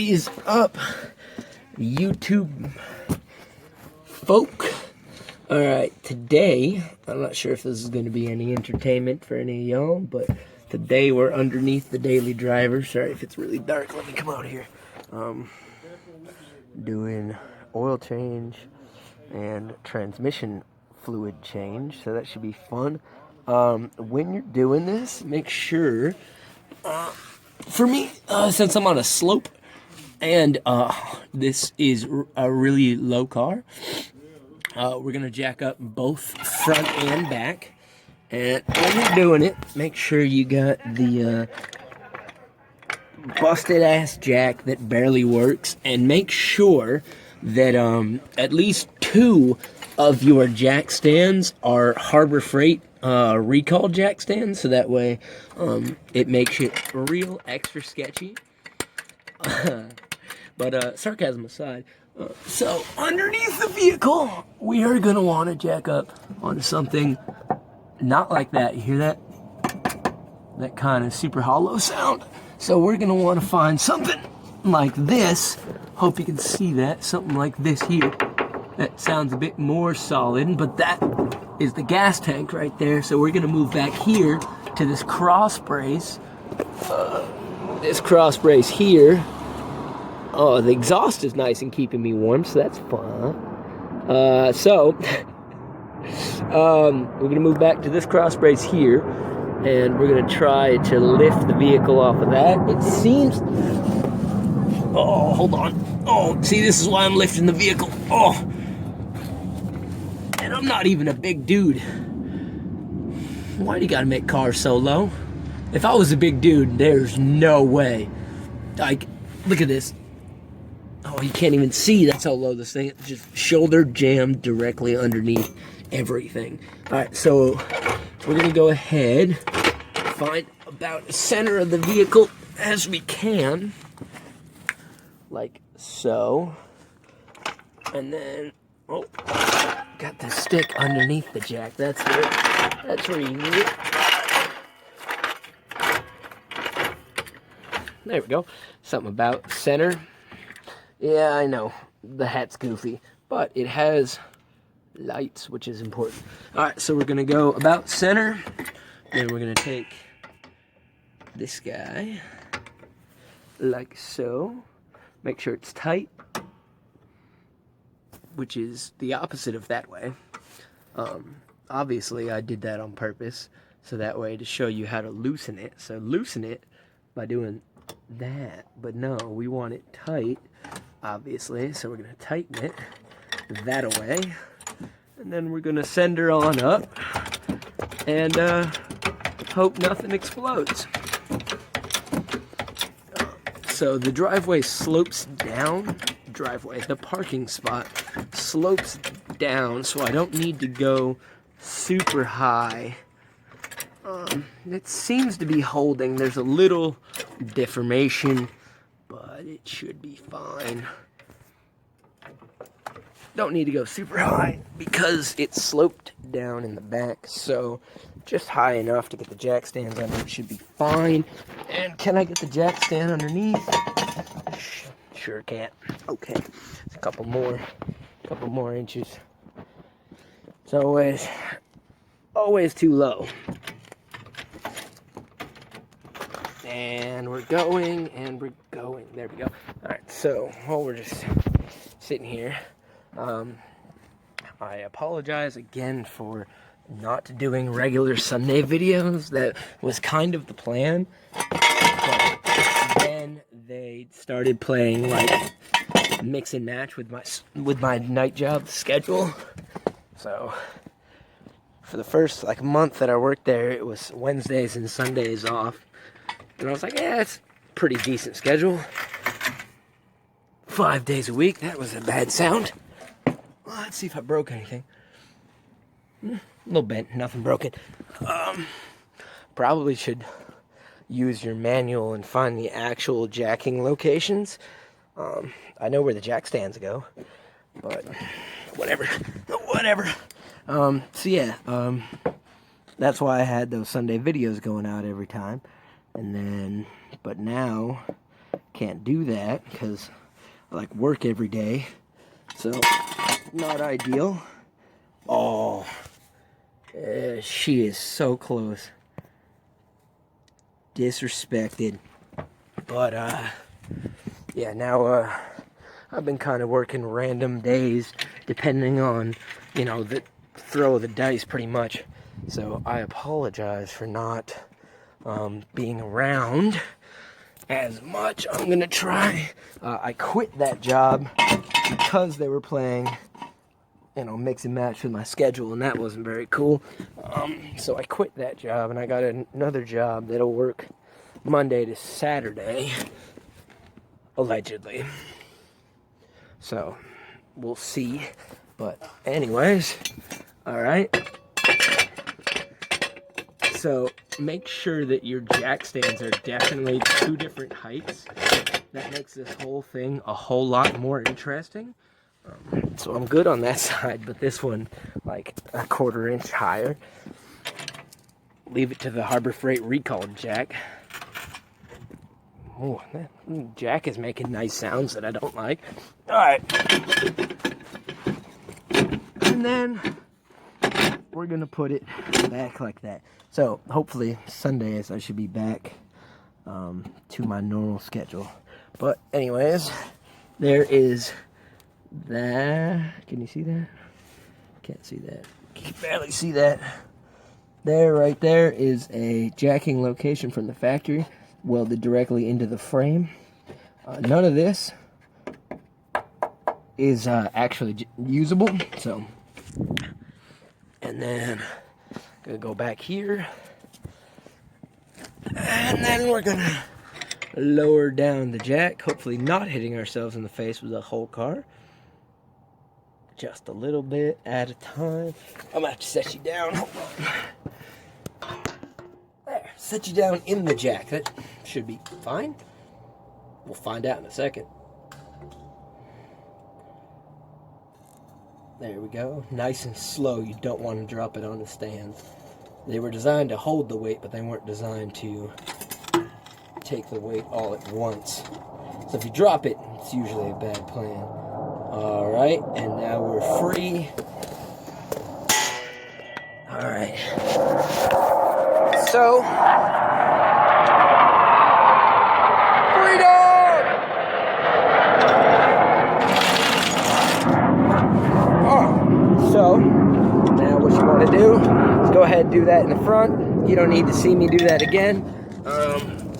is up, YouTube folk? Alright, today, I'm not sure if this is going to be any entertainment for any of y'all, but today we're underneath the daily driver. Sorry if it's really dark, let me come out here. Doing oil change and transmission fluid change, so that should be fun. When you're doing this, make sure, for me, since I'm on a slope, and this is a really low car, we're going to jack up both front and back. And when you're doing it, make sure you got the busted ass jack that barely works, and make sure that at least 2 of your jack stands are Harbor Freight recall jack stands, so that way it makes it real extra sketchy. But sarcasm aside, so underneath the vehicle, we are going to want to jack up onto something not like that. You hear that? That kind of super hollow sound. So we're going to want to find something like this. Hope you can see that. Something like this here. That sounds a bit more solid, but that is the gas tank right there. So we're going to move back here to this cross brace. This cross brace here. Oh, the exhaust is nice and keeping me warm, so that's fun. We're going to move back to this cross brace here, and we're going to try to lift the vehicle off of that. It seems... Oh, hold on. Oh, see, this is why I'm lifting the vehicle. Oh. And I'm not even a big dude. Why do you got to make cars so low? If I was a big dude, there's no way. Like, look at this. Oh, you can't even see. That's how low this thing is. Just shoulder jammed directly underneath everything. Alright, so we're going to go ahead, find about the center of the vehicle as we can. Like so. And then, oh, got the stick underneath the jack. That's where you need it. There we go. Something about center. Yeah, I know, the hat's goofy, but it has lights, which is important. Alright, so we're going to go about center, then we're going to take this guy, like so, make sure it's tight, which is the opposite of that way. Obviously, I did that on purpose, so that way to show you how to loosen it. So loosen it by doing that, but no, we want it tight. Obviously, so we're going to tighten it that away, and then we're going to send her on up and hope nothing explodes. So the driveway slopes down, the parking spot slopes down, so I don't need to go super high. It seems to be holding. There's a little deformation, but it should be fine. Don't need to go super high because it's sloped down in the back, so just high enough to get the jack stands under it should be fine. And can I get the jack stand underneath? Sure can't. Okay, it's a couple more inches. It's always too low. And we're going, and we're going. There we go. Alright, so while we're just sitting here, I apologize again for not doing regular Sunday videos. That was kind of the plan. But then they started playing like mix and match with my night job schedule. So for the first like month that I worked there, it was Wednesdays and Sundays off. And I was like, yeah, it's a pretty decent schedule. 5 days a week, that was a bad sound. Well, let's see if I broke anything. A little bent, nothing broken. Probably should use your manual and find the actual jacking locations. I know where the jack stands go, but whatever. So yeah, that's why I had those Sunday videos going out every time. And then, but now, can't do that because I like work every day, so not ideal. Oh, she is so close. Disrespected. But yeah, now I've been kind of working random days depending on, you know, the throw of the dice pretty much. So I apologize for not being around as much. I'm gonna try. I quit that job because they were playing, you know, mix and match with my schedule, and that wasn't very cool. So I quit that job, and I got another job that'll work Monday to Saturday, allegedly. So we'll see. But anyways, all right. So make sure that your jack stands are definitely 2 different heights. That makes this whole thing a whole lot more interesting. So I'm good on that side, but this one, like a 1/4 inch higher. Leave it to the Harbor Freight recalled jack. Oh, that jack is making nice sounds that I don't like. All right. And then we're gonna put it back like that. So hopefully Sundays I should be back to my normal schedule. But anyways, there is that. Can you see that? Can't see that. Can barely see that. There, right there, is a jacking location from the factory, welded directly into the frame. None of this is actually usable, so. And then, gonna go back here. And then we're gonna lower down the jack, hopefully not hitting ourselves in the face with the whole car. Just a little bit at a time. I'm gonna have to set you down. Hold on. There, set you down in the jack. That should be fine. We'll find out in a second. There we go. Nice and slow. You don't want to drop it on the stand. They were designed to hold the weight, but they weren't designed to take the weight all at once. So if you drop it, it's usually a bad plan. All right, and now we're free. All right. So, freedom! Oh, so now what you want to do is go ahead and do that in the front. You don't need to see me do that again.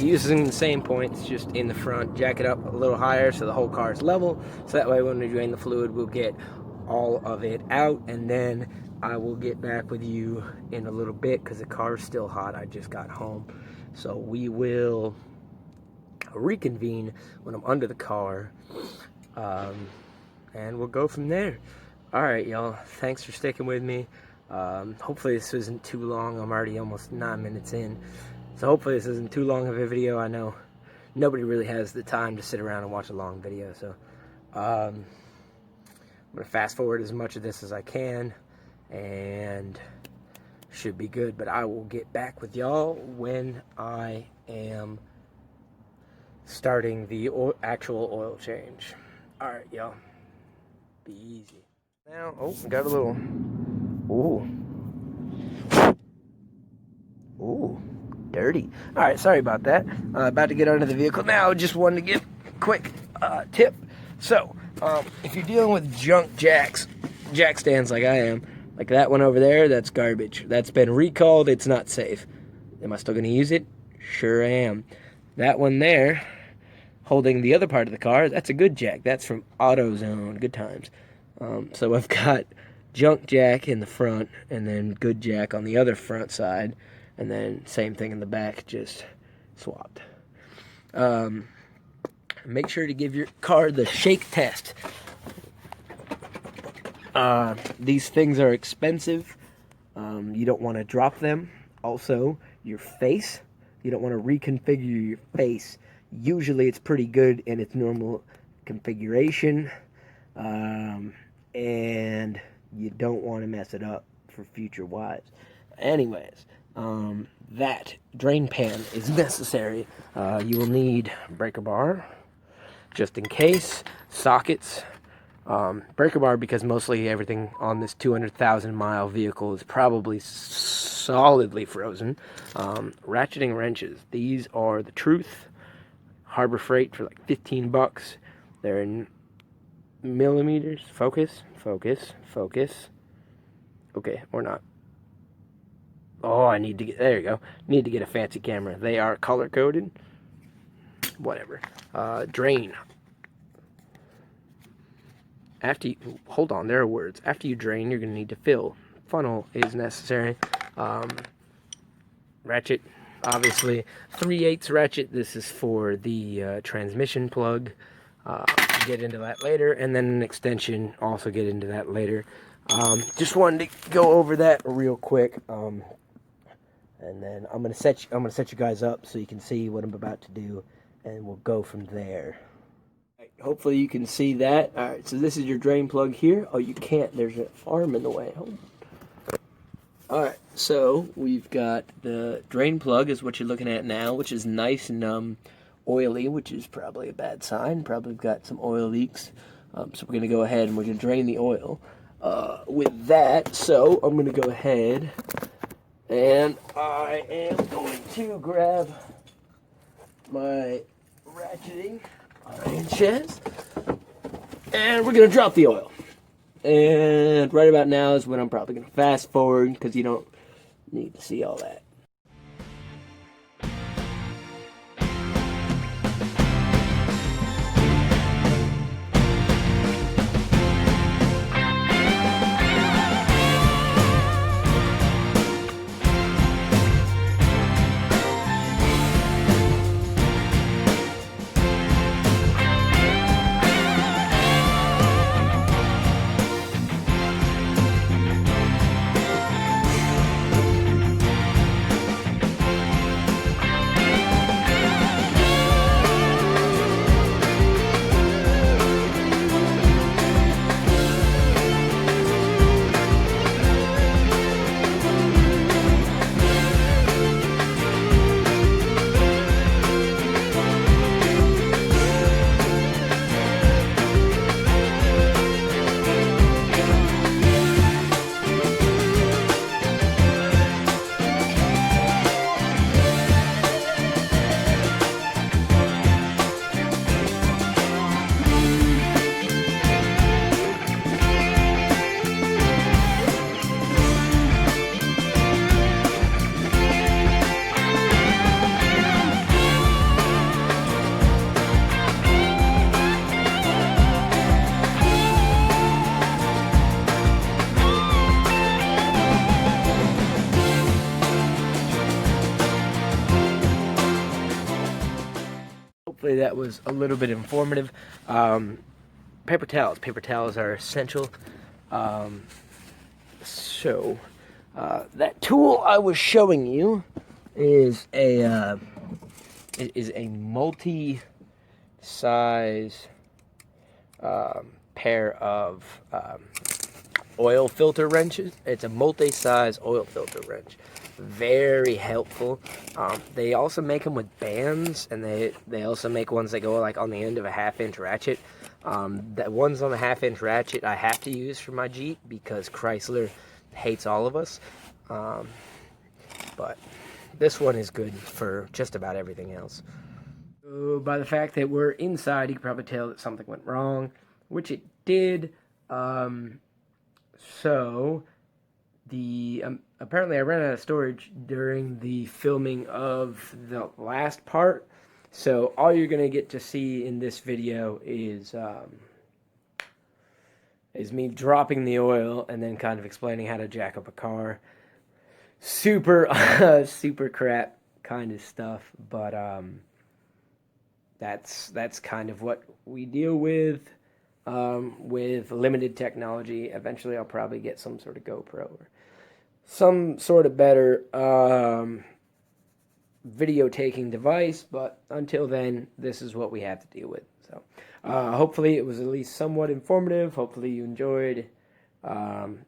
Using the same points, just in the front, jack it up a little higher so the whole car is level, so that way when we drain the fluid we'll get all of it out, and then I will get back with you in a little bit because the car is still hot. I just got home, so we will reconvene when I'm under the car, and we'll go from there. Alright y'all, thanks for sticking with me. Hopefully this isn't too long. I'm already almost 9 minutes in. So hopefully this isn't too long of a video. I know nobody really has the time to sit around and watch a long video. So I'm going to fast forward as much of this as I can. And should be good. But I will get back with y'all when I am starting the actual oil change. Alright y'all. Be easy. Now, oh, got a little... Ooh. Ooh. Dirty. Alright, sorry about that. About to get under the vehicle now. Just wanted to give a quick tip. So, if you're dealing with junk jack stands like I am, like that one over there, that's garbage. That's been recalled. It's not safe. Am I still going to use it? Sure I am. That one there, holding the other part of the car, that's a good jack. That's from AutoZone. Good times. So I've got junk jack in the front, and then good jack on the other front side. And then same thing in the back, just swapped. Make sure to give your car the shake test. These things are expensive. You don't want to drop them. Also, your face. You don't want to reconfigure your face. Usually it's pretty good in its normal configuration. And you don't want to mess it up for future wives. Anyways, that drain pan is necessary. You will need breaker bar, just in case, sockets, breaker bar because mostly everything on this 200,000 mile vehicle is probably solidly frozen. Ratcheting wrenches, these are the truth. Harbor Freight for like 15 bucks. They're in millimeters. Focus, focus, focus. Okay, or not. Oh, I need to get, there you go. Need to get a fancy camera. They are color coded. Whatever. Drain. After you, hold on, there are words. After you drain, you're going to need to fill. Funnel is necessary. Ratchet, obviously. 3/8 ratchet. This is for the transmission plug. Get into that later. And then an extension, also get into that later. Just wanted to go over that real quick. And then I'm gonna set you guys up so you can see what I'm about to do, and we'll go from there. Right, hopefully you can see that. All right, so this is your drain plug here. Oh, you can't. There's an arm in the way. Hold on. All right, so we've got the drain plug is what you're looking at now, which is nice and oily, which is probably a bad sign. Probably got some oil leaks. So we're gonna go ahead and we're gonna drain the oil. With that, so I'm gonna go ahead. And I am going to grab my ratcheting wrenches, and we're going to drop the oil. And right about now is when I'm probably going to fast forward because you don't need to see all that. Hopefully that was a little bit informative. Paper towels. Paper towels are essential. That tool I was showing you is a multi-size pair of oil filter wrenches. It's a multi-size oil filter wrench. Very helpful. They also make them with bands, and they also make ones that go like on the end of a 1/2-inch ratchet. The ones on the 1/2-inch ratchet I have to use for my Jeep because Chrysler hates all of us. But this one is good for just about everything else. So by the fact that we're inside, you can probably tell that something went wrong, which it did. Apparently I ran out of storage during the filming of the last part, so all you're gonna get to see in this video is me dropping the oil and then kind of explaining how to jack up a car. Super super crap kind of stuff, but that's kind of what we deal with limited technology. Eventually I'll probably get some sort of GoPro or some sort of better video taking device, but until then this is what we have to deal with. So hopefully it was at least somewhat informative. Hopefully you enjoyed, and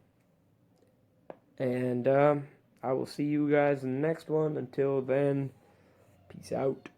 I will see you guys in the next one. Until then, peace out.